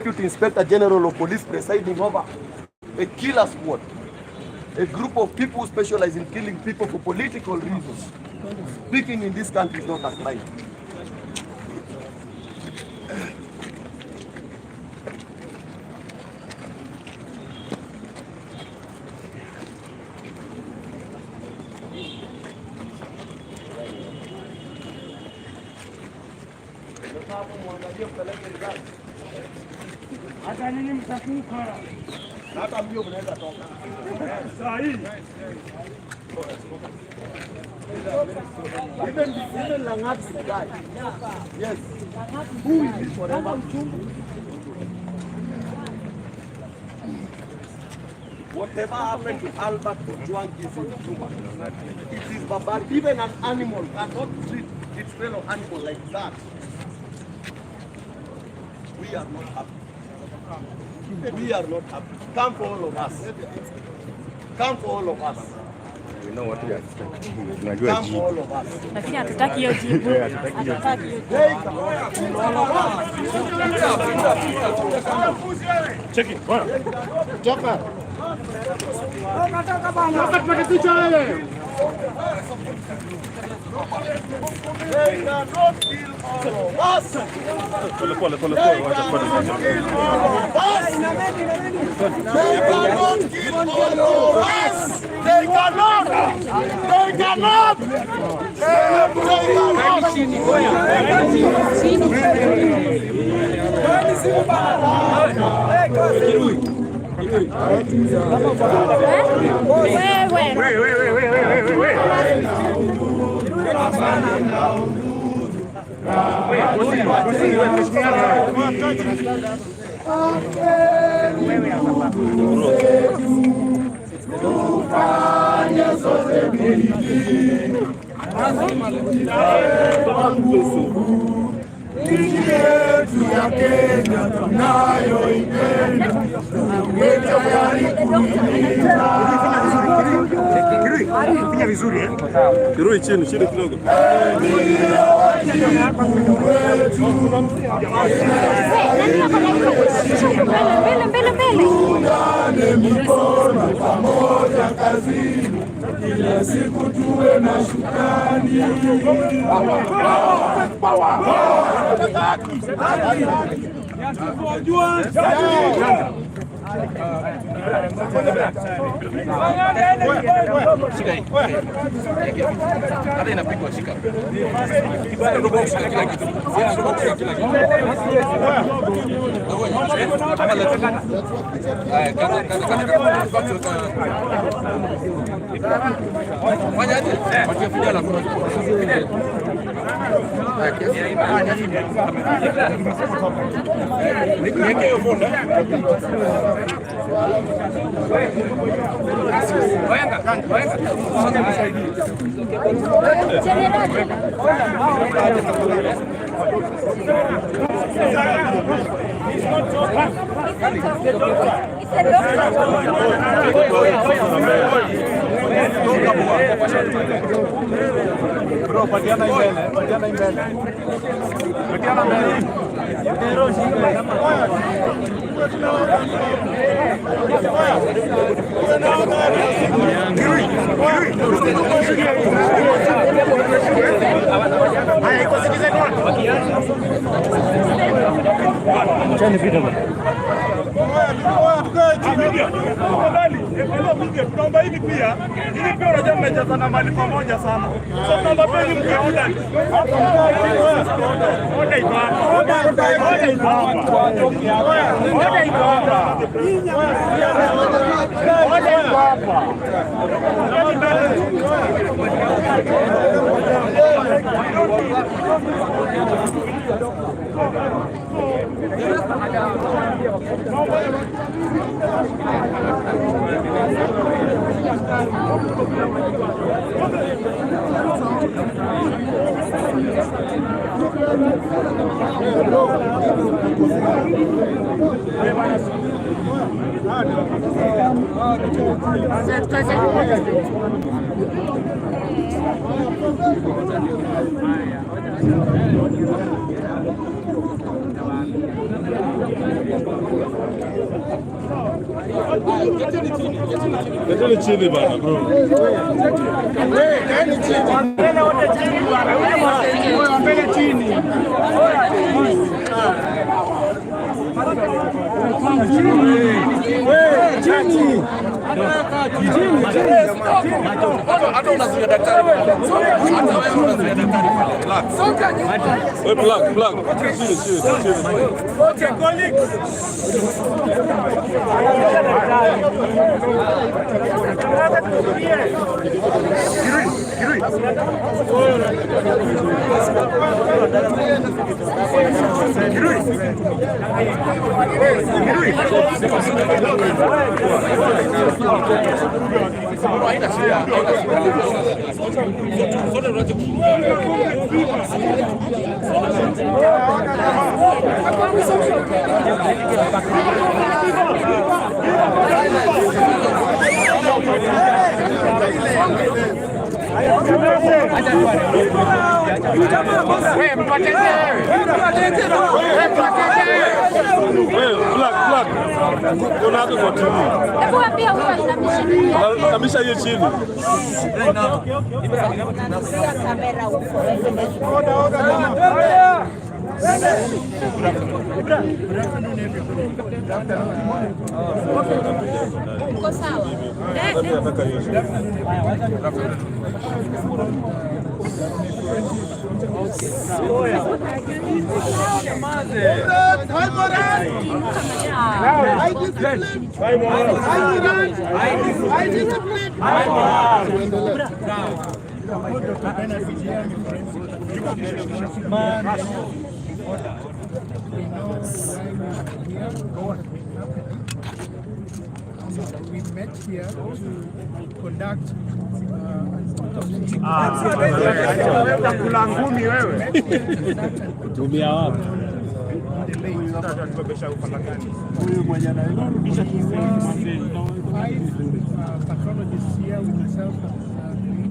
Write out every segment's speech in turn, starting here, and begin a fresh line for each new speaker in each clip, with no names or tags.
Deputy Inspector General of Police presiding over a killer squad, a group of people who specialize in killing people for political reasons. Speaking in this country is not a crime.
Hata nini mtakufa?
Hata mbio mnaweza toka.
Sahi.
Even Langat guy. Yes. Who is this forever? Whatever happened to Albert Ojwang is inhuman. It is barbaric. Even an animal cannot treat its fellow animal like that. We are not happy. We are not happy. Come for all of us. Come for all of us.
We know what we are expecting.
Come for all of us.
Lakini hatutaki hiyo jibu. Hatutaki hiyo jibu.
Cheki. Toka. Toka bana. Toka picha wewe.
They cannot kill all of us.
Pole wacha kwa
They cannot kill all of us. They cannot. They cannot. Nchi yetu ya Kenya tunayoipenda,
Fanya vizuri eh?
Kirui chini kidogo.
Tuungane mikono pamoja kazini, kila siku tuwe na shukrani.
Hata inapigwa shika.
Bro, patiana mbele.
Tunaomba hivi pia, ili pia unajua mmejazana mali pamoja sana. So tunaomba pia ni mkiuda. Oda iko hapa.
Keteni chini bana bro.
Mbele chini.
Hata unazuia daktari. Hata wewe unazuia daktari.
Plug. Chini.
Okay, colleagues.
Hamisha hiyo chini.
Uko sawa?
We met here to conduct pathologists here with myself as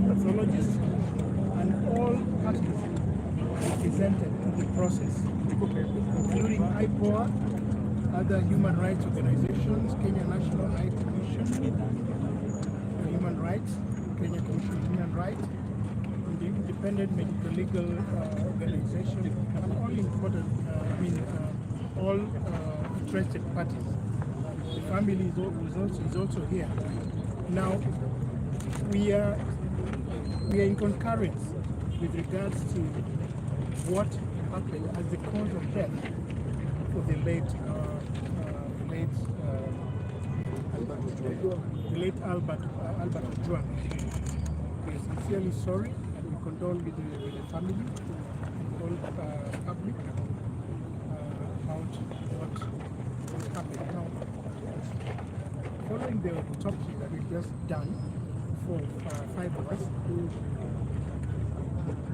pathologist and all parties represented to the process, including IPOA, other human rights organizations, Kenya National High Commission for Human Rights, Kenya Commission on Human Rights, the Independent Medical Legal Organization, and all important, all interested parties. The family is also here. Now, we are in concurrence with regards to what happened as the cause of death for the late Albert Ojwang. We are sincerely sorry and we condole with the family and all public about what happened. Now, following the autopsy that we've just done for 5 of us,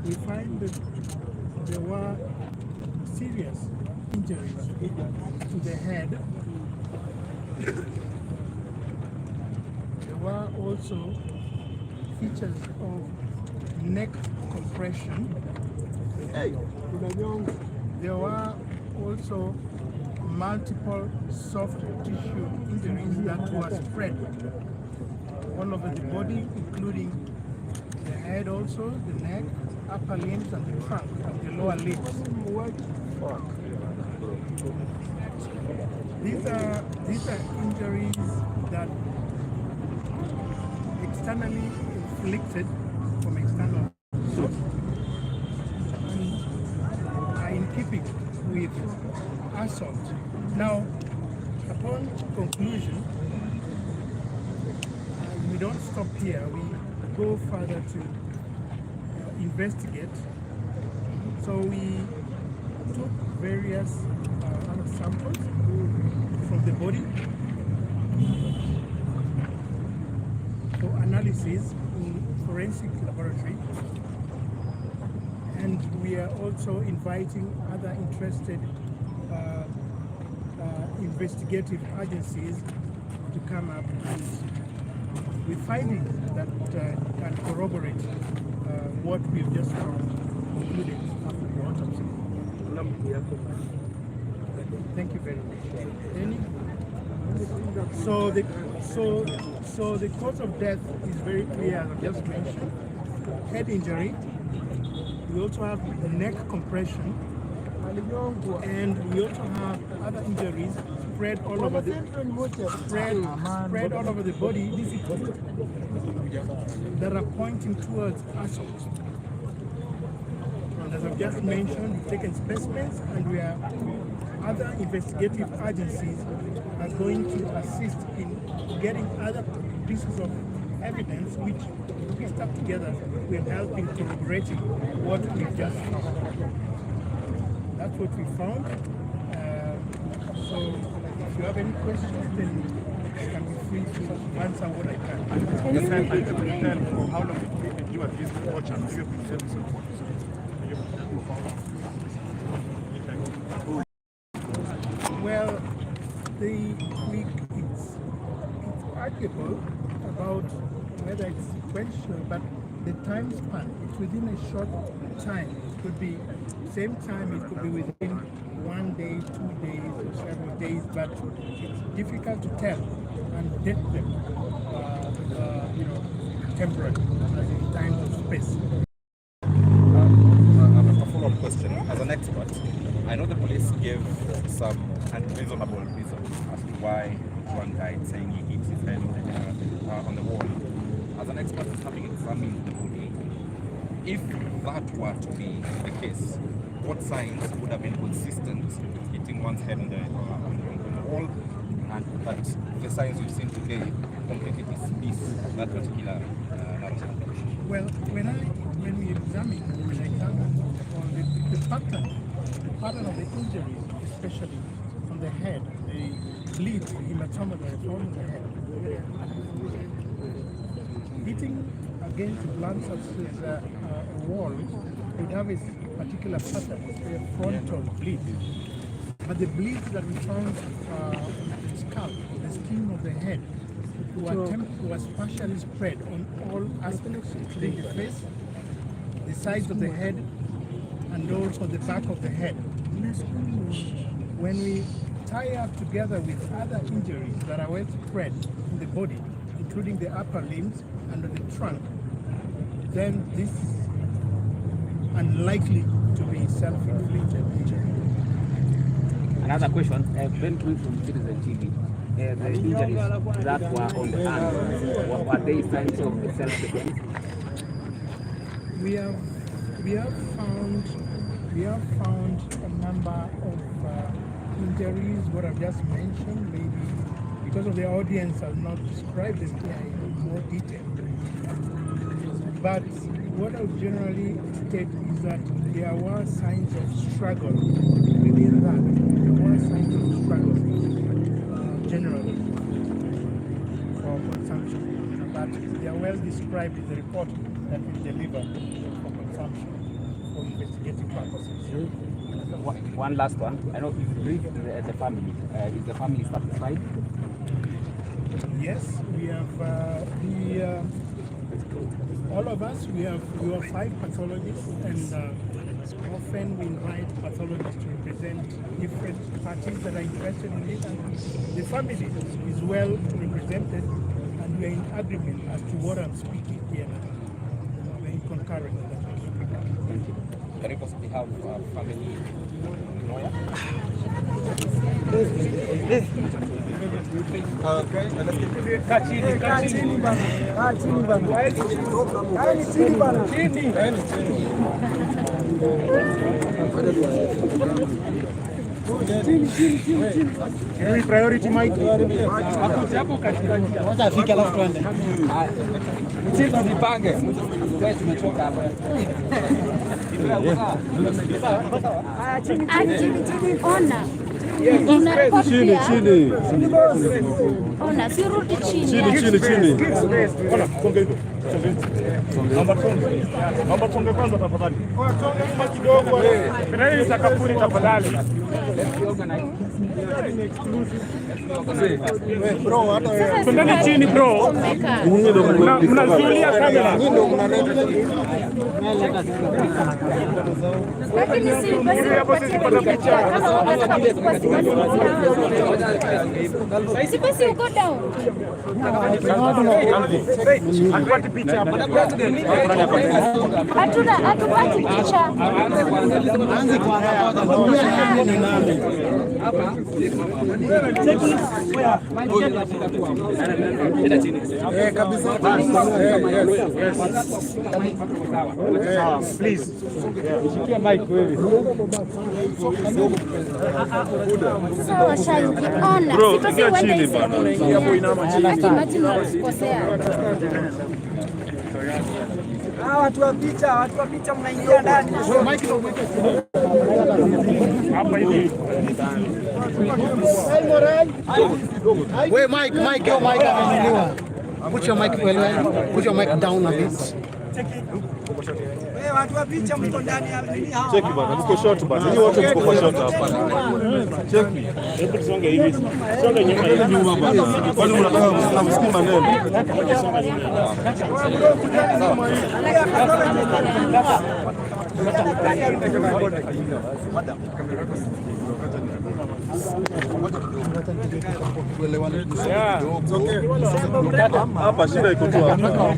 we find that there were serious injuries to the head. There were also features of neck compression. There were also multiple soft tissue injuries that were spread all over the body, including the head also, the neck, upper limbs and the trunk and the lower limbs. These are injuries that externally inflicted from external source and are in keeping with assault. Now, upon conclusion, we don't stop here. We go further to investigate. So we took various other samples from the body for analysis in forensic laboratory, and we are also inviting other interested investigative agencies to come up with findings that can corroborate what we've just found, including after the autopsy. Thank you very much. Any? So the cause of death is very clear, as I just mentioned. Head injury. We also have neck compression, and we also have other injuries spread all over the body that are pointing towards assault. And as I've just mentioned, we've taken specimens, and other investigative agencies are going to assist in getting other pieces of evidence which, pieced up together, will help in corroborating what we've just found. That's what we found. So if you have any questions, then I can be free to answer what I can.
Yes, I can tell how long did you at least watch and you have been serving support?
Well, it's arguable about whether it's sequential, but the time span, it's within a short time. It could be same time, it could be within 1 day, 2 days, or several days, but it's difficult to tell and date them, temporarily, as in time and space.
A follow-up question. As an expert, I know the police gave some unreasonable reasons as to why one died, saying he hit his head on the wall. As an expert, having examined the body, if that were to be the case, what signs would have been consistent with hitting one's head on the wall, and that the signs we've seen today completely dismiss that particular narrative?
Well, when we examine the pattern of the injuries, especially on the head, the bleeds, the hematoma that are found in the head, hitting against blunt surfaces a wall would have a particular pattern, a frontal bleed. But the bleeds that we found on the scalp, the skin of the head, was partially spread on all aspects, including the face, the sides of the head, and also the back of the head. When we tie up together with other injuries that are well spread in the body, including the upper limbs and the trunk, then this is unlikely to be self-inflicted injury.
Another question, Ben Cruz from Citizen TV. The injuries that were on the hand, were they signs of self-defense?
We have found a number of injuries, what I've just mentioned. Maybe because of the audience, I'll not describe them here in more detail. But what I would generally state is that there were signs of struggle within that. There were signs of struggle generally for consumption, but they are well described in the report that we delivered for consumption for investigative purposes.
One last one. I know you've briefed the family. Is the family satisfied?
Yes, we have all of us. We have 5 pathologists, and often we invite pathologists to represent different parties that are interested in it. And the family is well represented, and we are in agreement as to what I'm speaking here. We are in concurrence.
Thank you.
Can you possibly have a family lawyer?
Okay, let's get
Priority mic.
Wacha afike alafu tuende. Sisi tujipange. Wewe tumechoka hapa.
Ona.
Chini, chini.
Ona, si rudi chini.
Chini.
Ona, songa hivyo. Naomba songa kwanza tafadhali. Songa nyuma kidogo. Bila hii sakafuni tafadhali.
bro, hata wewe.
Twendeni chini bro. Mnazuilia kamera.
Lakini si basi
Hapo sisi pata picha.
Supposed to go down.
Hatupati picha hapa.
Hatupati picha.
Please.
Shikia mic wewe.
Sawa shaji. Ona.
Bro,
Supposed
ingia
to
chini bana.
Imagine wakikosea.
Watu wa picha mnaingia ndani.
Hapa hivi.
Wait, Mike, your mic amenyanyua. Put your mic down a bit. Watu wa picha mko ndani ya nini hao?
Cheki bana, niko short bana. Ni wote mko kwa short hapa. Cheki.
Hebu tusonge hivi. Songe nyuma hivi.
Nyuma bana. Kwani mnataka msikie maneno? Hapa shida iko tu hapa.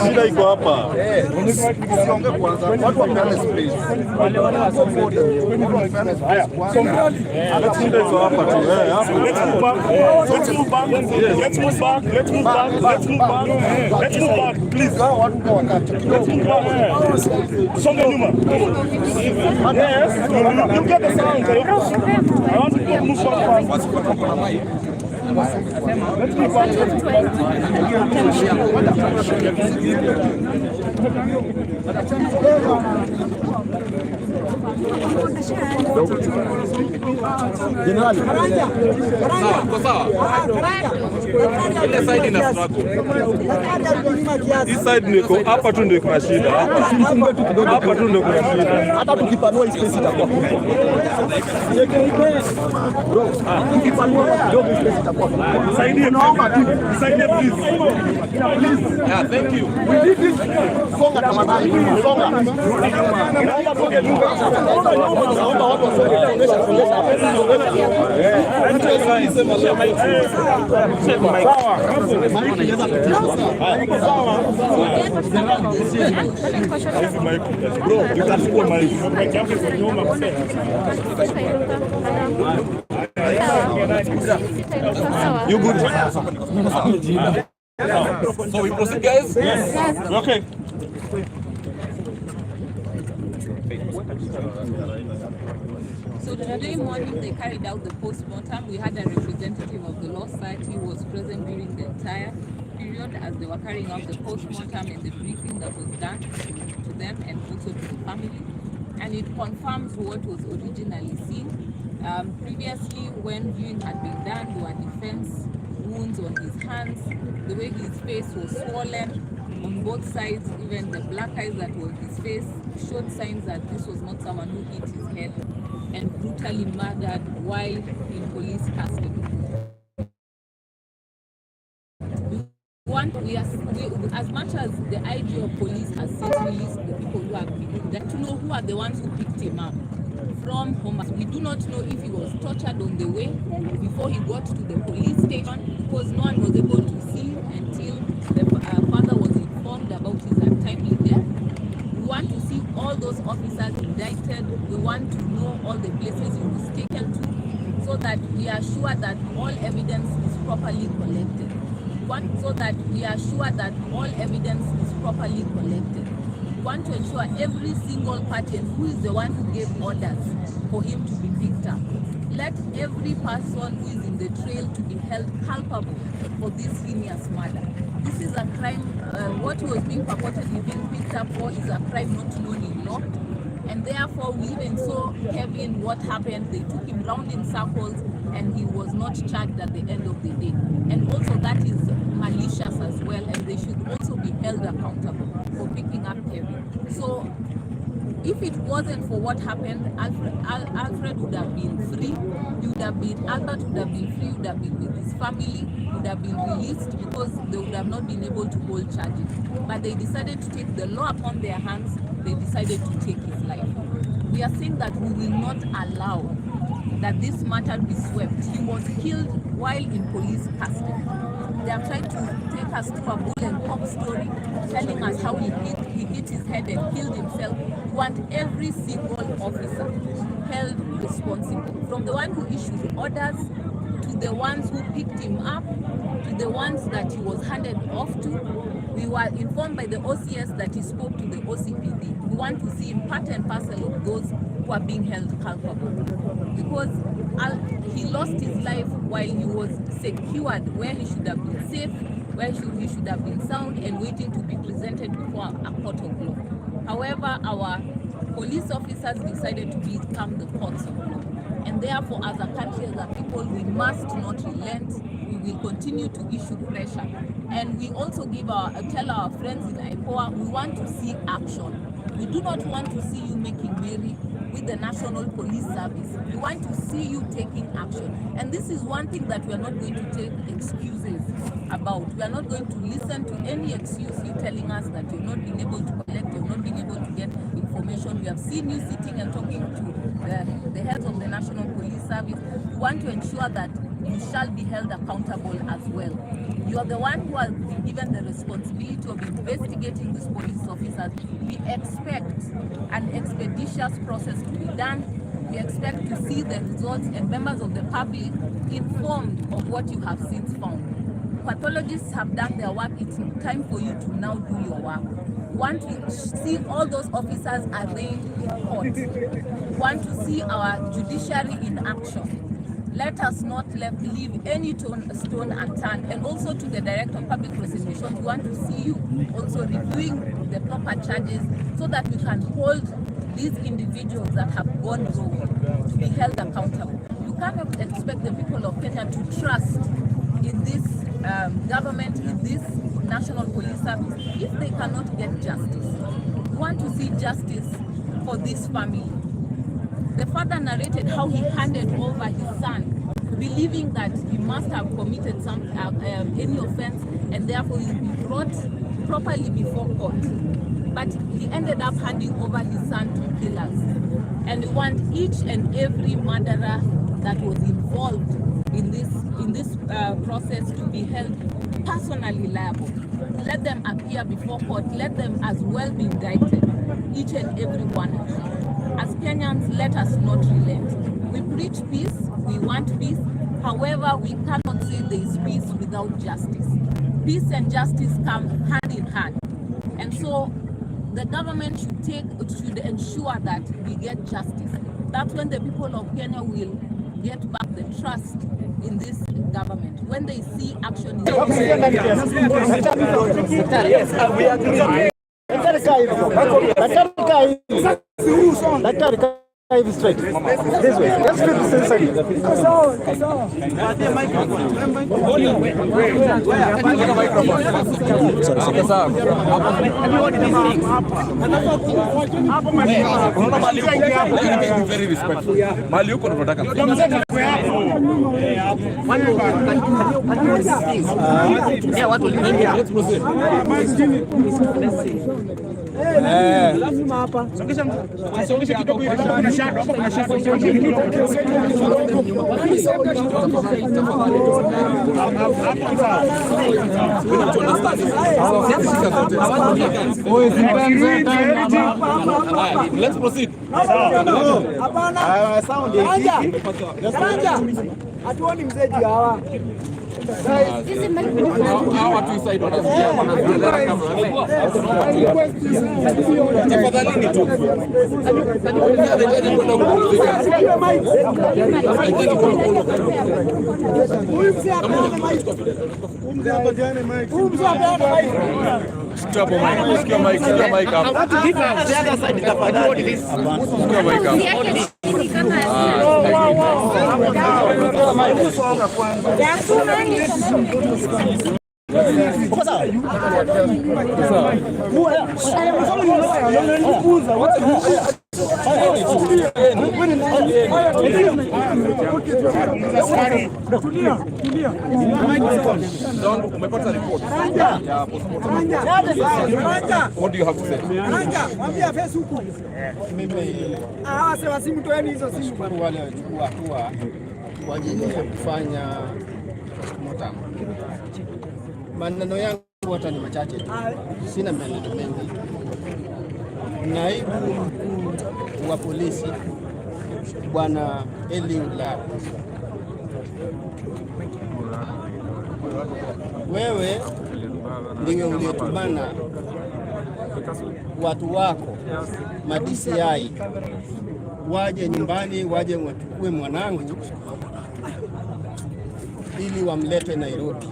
Shida iko hapa.
Usiongee kwanza. Watu wapeane space.
Shida iko hapa tu.
Let's move back. Let's move back. Let's move back. Let's move back. Let's move back. Please.
Watu kwa wakati.
Let's move back. Songe nyuma. Yes. You get the sound. I want to move forward. Let's move
Generali.
Ile side ina struggle. Hii side niko hapa tu ndio kuna shida hapa. Hapa tu ndio kuna shida.
Hata tukipanua hii space itakuwa. Bro, tukipanua kidogo space itakuwa.
Saidie, naomba tu. Saidie please.
Yeah, thank you.
We did this. Songa tafadhali. Songa.
Naomba songe nyuma.
Naomba watu wasonge.
Bro, utachukua mic. Mic yako iko nyuma.
You good?
So we proceed, guys?
Yes. Okay.
So today morning they carried out the postmortem. We had a representative of the Law Society who was present during the entire period as they were carrying out the postmortem and the briefing that was done to them and also to the family. And it confirms what was originally seen. Previously, when viewing had been done, there were defense wounds on his hands, the way his face was swollen on both sides, even the black eyes that were on his face showed signs that this was not someone who hit his head and brutally murdered while in police custody. As much as the IG of police has since released the people who have been there, to know who are the ones who picked him up from home. We do not know if he was tortured on the way before he got to the police station, because no one was able to see until the father was informed about his untimely death. We want to see all those officers indicted. We want to know all the places he was taken to, so that we are sure that all evidence is properly collected. So that we are sure that all evidence is properly collected. We want to ensure every single party who is the one who gave orders for him to be picked up. Let every person who is in the trail to be held culpable for this heinous murder. This is a crime. What was being purportedly being picked up for is a crime not known in law. And therefore, we even saw Kevin what happened. They took him round in circles and he was not charged at the end of the day. And also that is malicious as well, and they should also be held accountable for picking up Kevin. So if it wasn't for what happened, Alfred would have been free. Albert would have been free, would have been with his family, would have been released, because they would have not been able to hold charges. But they decided to take the law upon their hands. They decided to take his life. we are saying that we will not allow that this matter be swept. He was killed while in police custody. They are trying to take us through a bull and cop story, telling us how he hit his head and killed himself. We want every single officer held responsible, from the one who issued orders, to the ones who picked him up, to the ones that he was handed off to. We were informed by the OCS that he spoke to the OCPD. We want to see him part and parcel of those who are being held culpable, because he lost his life while he was secured, where he should have been safe, where he should have been sound and waiting to be presented before a court of law. However, our police officers decided to become the courts of law. And therefore, as a country, as a people, we must not relent. We will continue to issue pressure. And we also tell our friends in IPOA, we want to see action. We do not want to see you making merry with the National Police Service. We want to see you taking action. And this is one thing that we are not going to take excuses about. We are not going to listen to any excuse you telling us that you've not been able to collect, you've not been able to get information. We have seen you sitting and talking to the heads of the National Police Service. We want to ensure that you shall be held accountable as well. You are the one who has been given the responsibility of investigating these police officers. We expect an expeditious process to be done. We expect to see the results and members of the public informed of what you have since found. Pathologists have done their work. It's time for you to now do your work. We want to see all those officers arraigned in court. We want to see our judiciary in action. Let us not leave any stone unturned. And also to the Director of Public Prosecution, we want to see you also reviewing the proper charges so that we can hold these individuals that have gone wrong to be held accountable. You cannot expect the people of Kenya to trust in this government, in this National Police Service, if they cannot get justice. We want to see justice for this family. The father narrated how he handed over his son, believing that he must have committed any offense and therefore he will be brought properly before court. But he ended up handing over his son to killers. And we want each and every murderer that was involved in this process to be held personally liable. Let them appear before court. Let them as well be indicted, each and every one of them. As Kenyans, let us not relent. We preach peace, we want peace. However, we cannot say there is peace without justice. Peace and justice come hand in hand. And so the government should ensure that we get justice. That's when the people of Kenya will get back the trust in this government. When they see action
Daktari straight. This way. Let's do this inside.
Very respectful. Mali yuko tunataka. Let's proceed. Let's proceed.
Hatuoni mzee hawa.
Hawa tu side wanasikia tafadhali ni tu. Stop mic. Sikia mic. Sikia mic hapo. The other side tafadhali. Sikia mic hapo.
Umepata report ya postmortem. What do you have to say?
Mwambia Facebook. Sema simu toeni hizo simu.
Wale wachukua hatua kwa ajili ya kufanya postmortem. Maneno yangu hata ni machache tu. Sina maneno mengi. Naibu mkuu wa polisi Bwana Eliula, wewe ndiwe uliyetumana watu wako ma-DCI waje nyumbani, waje wachukue mwanangu ili wamlete Nairobi.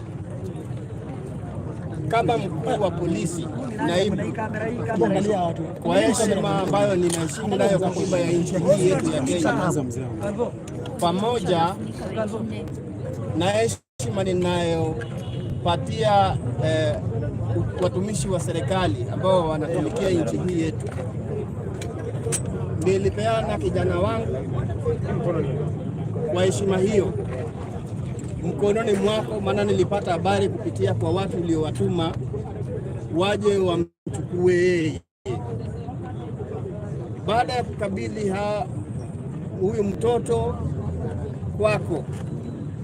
Kama mkuu wa polisi naibu, kwa heshima ambayo ninaheshimu nayo katiba ya nchi hii yetu ya Kenya, pamoja na heshima ninayopatia watumishi wa serikali ambao wanatumikia nchi hii yetu, nilipeana kijana wangu kwa heshima hiyo mkononi mwako, maana nilipata habari kupitia kwa watu uliowatuma waje wamchukue yeye. Baada ya kukabidhi huyu mtoto kwako,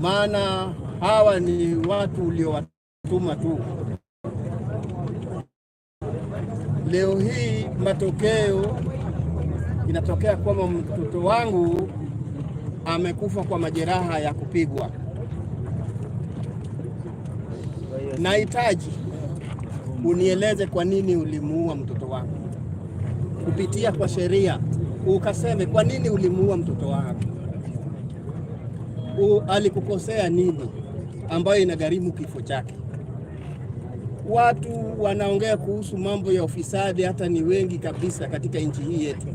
maana hawa ni watu uliowatuma tu, leo hii matokeo inatokea kwamba mtoto wangu amekufa kwa majeraha ya kupigwa. Nahitaji unieleze kwa nini ulimuua mtoto wangu, kupitia kwa sheria ukaseme kwa nini ulimuua mtoto wangu. Alikukosea nini ambayo inagharimu kifo chake? Watu wanaongea kuhusu mambo ya ufisadi, hata ni wengi kabisa katika nchi hii yetu.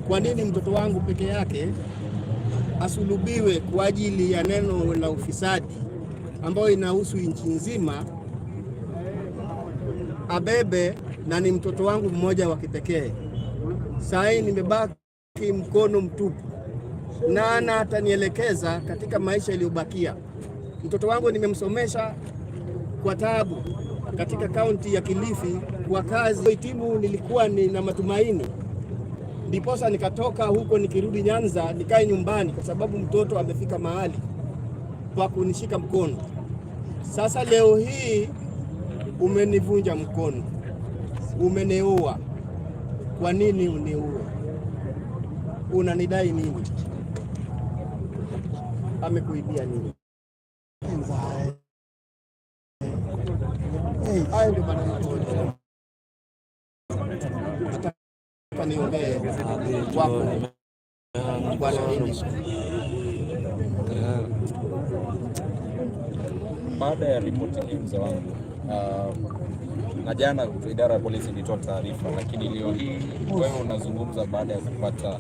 Kwa nini mtoto wangu peke yake asulubiwe kwa ajili ya neno la ufisadi ambayo inahusu nchi nzima, abebe na ni mtoto wangu mmoja wa kipekee? Saa hii nimebaki mkono mtupu, na atanielekeza katika maisha yaliyobakia. Mtoto wangu nimemsomesha kwa taabu katika kaunti ya Kilifi kwa kazi. Hitimu nilikuwa nina matumaini, ndiposa nikatoka huko nikirudi Nyanza nikae nyumbani, kwa sababu mtoto amefika mahali pa kunishika mkono. Sasa leo hii umenivunja mkono, umeniua. Kwa nini uniue? Unanidai nini? Amekuibia nini? Hayo ndio maneno nataka niongee kwako Bwana Edi.
Baada ya ripoti ya mzee wangu na jana idara ya polisi ilitoa taarifa, lakini leo hii wewe unazungumza baada ya kupata